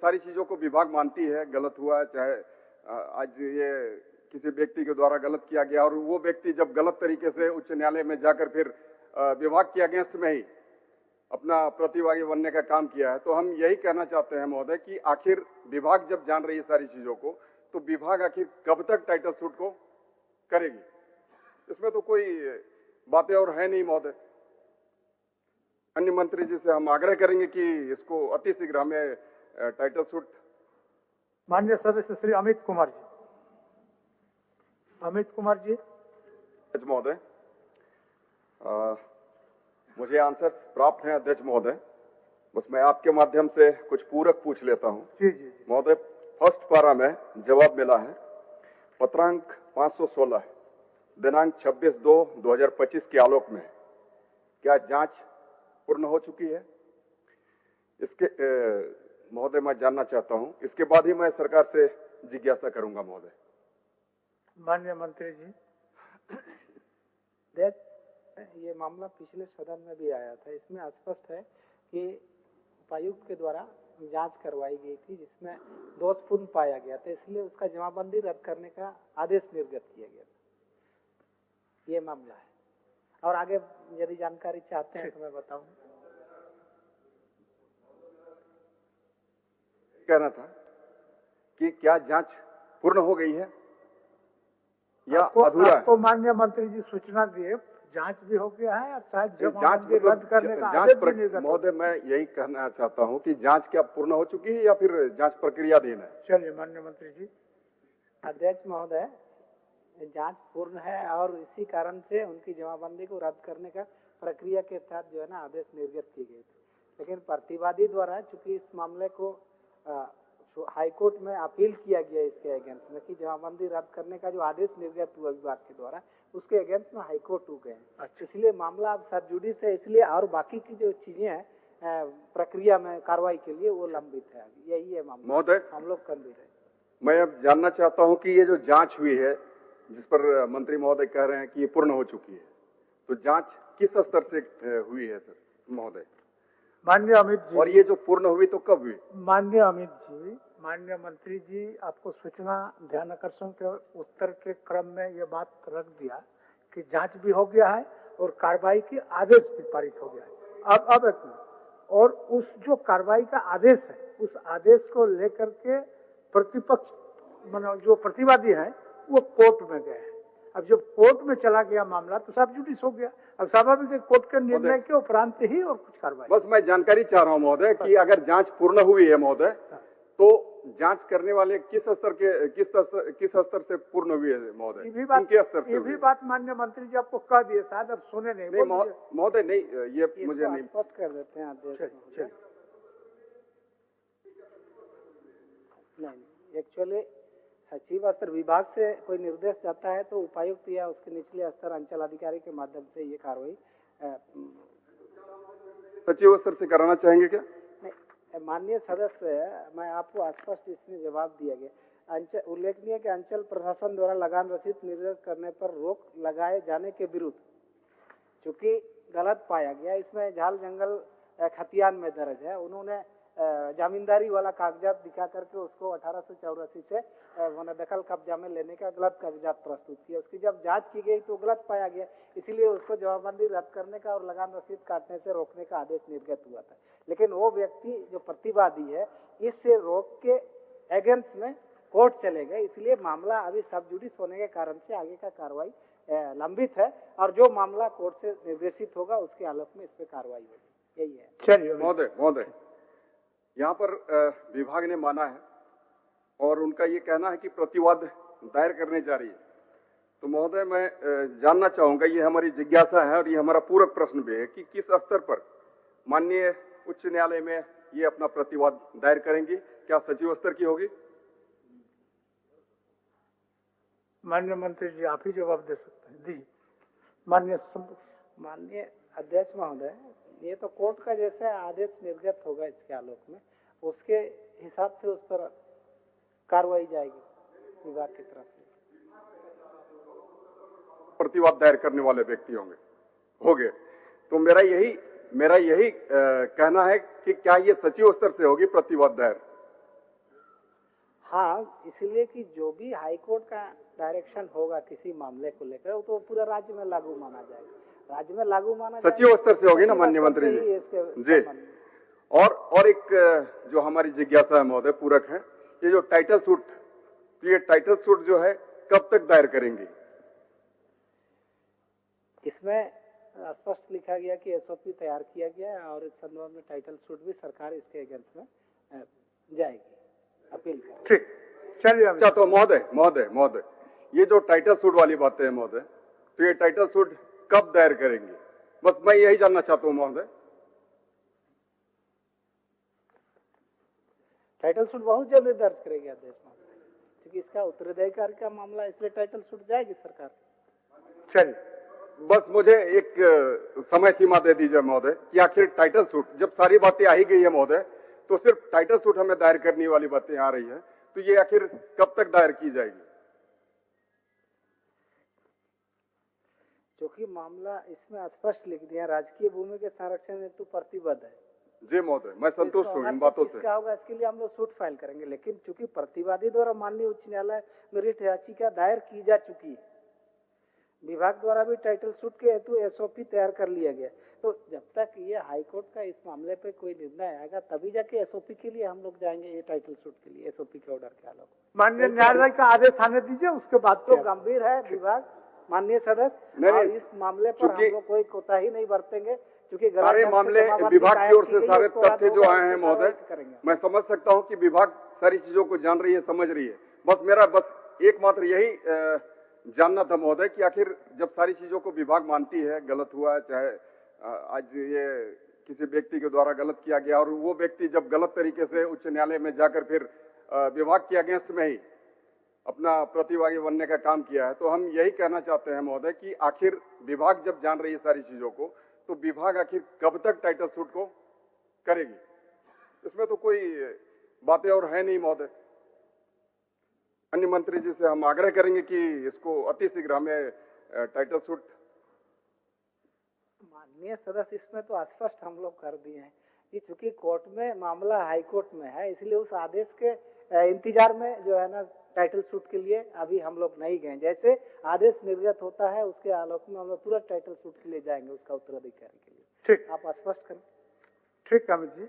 सारी चीजों को विभाग मानती है, गलत हुआ है, चाहे आज ये किसी व्यक्ति के द्वारा गलत किया गया और वो व्यक्ति जब गलत तरीके से उच्च न्यायालय में जाकर फिर विभाग के अगेंस्ट में ही अपना प्रतिभागी बनने का काम किया है, तो हम यही कहना चाहते हैं महोदय कि आखिर विभाग जब जान रही है सारी चीजों को, तो विभाग आखिर कब तक टाइटल सूट को करेगी? इसमें तो कोई बातें और है नहीं महोदय। अन्य मंत्री जी से हम आग्रह करेंगे कि इसको अति शीघ्र हमें टाइटल सूट। माननीय सदस्य श्री अमित कुमार जी। अमित कुमार जी। महोदय, मुझे आंसर प्राप्त है अध्यक्ष महोदय, बस मैं आपके माध्यम से कुछ पूरक पूछ लेता हूं। जी जी महोदय, फर्स्ट पारा में जवाब मिला है पत्रांक 516 दिनांक 26/2/2025 के आलोक में क्या जांच पूर्ण हो चुकी है? इसके महोदय मैं जानना चाहता हूं, इसके बाद ही मैं सरकार से जिज्ञासा करूंगा महोदय। माननीय मंत्री जी। ये मामला पिछले सदन में भी आया था। इसमें स्पष्ट है कि उपायुक्त के द्वारा जांच करवाई गई थी जिसमें दोषपूर्ण पाया गया था, इसलिए उसका जमाबंदी रद्द करने का आदेश निर्गत किया गया था। ये मामला है। और आगे यदि जानकारी चाहते हैं तो मैं बताऊं। कहना था कि क्या जांच पूर्ण हो गई है या अधूरा है? आपको माननीय मंत्री जी सूचना दिए, जांच भी हो गया है और शायद जांच रद्द करने का आदेश भी निर्गत। महोदय, मैं यही कहना चाहता हूं कि जांच क्या पूर्ण हो चुकी है या फिर जांच प्रक्रियाधीन है? चलिए माननीय मंत्री जी। अध्यक्ष महोदय, जांच पूर्ण है और इसी कारण से उनकी जमाबंदी को रद्द करने का प्रक्रिया के तहत जो है ना आदेश निर्गत की गई थी। लेकिन प्रतिवादी द्वारा चूंकि इस मामले को हाईकोर्ट में अपील किया गया इसके अगेंस्ट में कि जमाबंदी रद्द करने का जो आदेश निर्गत हुआ विभाग के द्वारा उसके अगेंस्ट में हाईकोर्ट रुक गए। अच्छा। इसलिए मामला अब सब जुडिस है, इसलिए और बाकी की जो चीजें हैं प्रक्रिया में कार्रवाई के लिए वो लंबित है। यही है मामला महोदय, हम लोग गंभीर है। मैं अब जानना चाहता हूं कि ये जो जांच हुई है जिस पर मंत्री महोदय कह रहे हैं कि ये पूर्ण हो चुकी है, तो जांच किस स्तर से हुई है सर महोदय? माननीय अमित जी। और ये जो पूर्ण हुई तो कब हुई? माननीय अमित जी, माननीय मंत्री जी, आपको सूचना ध्यान आकर्षण के उत्तर के क्रम में ये बात रख दिया कि जांच भी हो गया है और कार्रवाई की आदेश भी पारित हो गया है। अब एक मिनट, और उस जो कार्रवाई का आदेश है उस आदेश को लेकर के प्रतिपक्ष मतलब जो प्रतिवादी है वो कोर्ट में गए हैं। अब जब कोर्ट में चला गया मामला तो सब जुडिस हो गया। अब स्वाभाविक है कोर्ट के निर्णय के उपरांत ही और कुछ कार्रवाई। बस मैं जानकारी चाह रहा हूं महोदय कि अगर जांच पूर्ण हुई है महोदय, तो जांच करने वाले किस स्तर से पूर्ण हुई है महोदय? ये भी बात माननीय मंत्री जी आपको कह दिए, शायद अब सुने नहीं महोदय। नहीं, ये मुझे नहीं स्पष्ट कर देते हैं आदेश। नहीं, एक्चुअली सचिव स्तर विभाग से कोई निर्देश जाता है तो उपायुक्त या उसके निचले स्तर अंचल अधिकारी के माध्यम से ये कार्रवाई सचिव स्तर से कराना चाहेंगे क्या? नहीं, माननीय सदस्य, मैं आपको स्पष्ट इसमें जवाब दिया गया। उल्लेखनीय कि अंचल प्रशासन द्वारा लगान रसीद निर्गत करने पर रोक लगाए जाने के विरुद्ध चूंकि गलत पाया गया, इसमें झाल जंगल खतियान में दर्ज है। उन्होंने जमींदारी वाला कागजात दिखा करके उसको 1884 से दखल कब्जा में लेने का गलत कागजात प्रस्तुत किया। उसकी जब जांच की गई तो गलत पाया गया, इसलिए उसको जमाबंदी रद्द करने का और लगान रसीद काटने से रोकने का आदेश निर्गत हुआ था। लेकिन वो व्यक्ति जो प्रतिवादी है इससे रोक के अगेंस्ट में कोर्ट चले गए, इसलिए मामला अभी सब जुडिस होने के कारण से आगे का कार्रवाई लंबित है और जो मामला कोर्ट से निर्देशित होगा उसके आलोक में इस पे कार्रवाई होगी। यही है। चलिए महोदय, यहाँ पर विभाग ने माना है और उनका ये कहना है कि प्रतिवाद दायर करने जा रही है। तो महोदय, मैं जानना चाहूंगा, ये हमारी जिज्ञासा है और ये हमारा पूरक प्रश्न भी है कि किस स्तर पर माननीय उच्च न्यायालय में ये अपना प्रतिवाद दायर करेंगी? क्या सचिव स्तर की होगी? माननीय मंत्री जी आप ही जवाब दे सकते हैं। जी माननीय अध्यक्ष महोदय, ये तो कोर्ट का जैसे आदेश निर्गत होगा इसके आलोक में उसके हिसाब से उस पर कार्रवाई जाएगी विभाग की तरफ से। प्रतिवाद दायर करने वाले व्यक्ति होंगे। तो मेरा यही कहना है कि क्या ये सचिव स्तर से होगी प्रतिवाद दायर? हाँ, इसलिए कि जो भी हाई कोर्ट का डायरेक्शन होगा किसी मामले को लेकर वो तो पूरा राज्य में लागू माना जाएगा। राज्य में लागू माना सचिव स्तर से होगी ना माननीय सचिव मंत्री स्तर से ही जी? इसके जी। संबंध में। और एक जो हमारी जिज्ञासा है महोदय, पूरक है, ये जो टाइटल सूट, तो ये टाइटल सूट जो है कब तक दायर करेंगे? इसमें स्पष्ट लिखा गया कि एसओपी तैयार किया गया है और इस संदर्भ में टाइटल सूट भी सरकार इसके अगेंस्ट में जाएगी, अपील करेगी। ठीक, चलिए अच्छा, तो महोदय ये जो टाइटल सूट वाली बातें हैं महोदय, तो ये टाइटल सूट कब दायर करेंगे? बस मैं यही जानना चाहता हूँ महोदय। टाइटल सूट बहुत जल्दी दर्ज करेगी आदेश में, क्योंकि इसका उत्तराधिकारी का मामला, इसलिए टाइटल सूट जाएगी सरकार। चलिए, बस मुझे एक समय सीमा दे दीजिए महोदय कि आखिर टाइटल सूट, जब सारी बातें आ ही गई है महोदय, तो सिर्फ टाइटल सूट हमें दायर करने वाली बातें आ रही है, तो ये आखिर कब तक दायर की जाएगी? क्योंकि मामला इसमें स्पष्ट लिख दिया, राजकीय भूमि के संरक्षण हेतु प्रतिबद्ध है। जी महोदय, मैं संतुष्ट हूँ इन बातों से। क्या होगा इसके लिए हम लोग सूट फाइल करेंगे, लेकिन चूंकि प्रतिवादी द्वारा माननीय उच्च न्यायालय में रिट याचिका दायर की जा चुकी है, विभाग द्वारा भी टाइटल सूट के हेतु एसओपी तैयार कर लिया गया, तो जब तक ये हाईकोर्ट का इस मामले पे कोई निर्णय आएगा तभी जाके एसओपी के लिए हम लोग जाएंगे, ये टाइटल सूट के लिए एसओपी के ऑर्डर के आलोक। माननीय न्यायालय का आदेश आने दीजिए, उसके बाद तो गंभीर है विभाग माननीय सदस्य, और इस मामले पर हम लोग कोई कोताही नहीं बरतेंगे, क्योंकि सारे मामले विभाग की ओर से सारे तथ्य जो आए हैं महोदय, मैं समझ सकता हूं कि विभाग सारी चीजों को जान रही है, समझ रही है। बस मेरा एकमात्र यही जानना था महोदय कि आखिर जब सारी चीजों को विभाग मानती है, गलत हुआ चाहे आज ये किसी व्यक्ति के द्वारा गलत किया गया, और वो व्यक्ति जब गलत तरीके से उच्च न्यायालय में जाकर फिर विभाग के अगेंस्ट में ही अपना प्रतिभागी बनने का काम किया है, तो हम यही कहना चाहते हैं महोदय कि आखिर विभाग जब जान रही है सारी चीजों को, तो विभाग आखिर कब तक टाइटल सूट को करेगी? इसमें तो कोई बातें और है नहीं महोदय। अन्य मंत्री जी से हम आग्रह करेंगे कि इसको अति शीघ्र हमें टाइटल सूट। माननीय सदस्य, इसमें तो स्पष्ट हम लोग कर दिए हैं कि चूंकि कोर्ट में मामला हाई कोर्ट में है, इसलिए उस आदेश के इंतजार में जो है ना टाइटल सूट के लिए अभी हम लोग नहीं गए। जैसे आदेश निर्गत होता है उसके आलोक में हम लोग तुरंत टाइटल सूट के लिए जाएंगे, उसका उत्तराधिकारी के लिए। ठीक, आप स्पष्ट करें। ठीक अमित जी।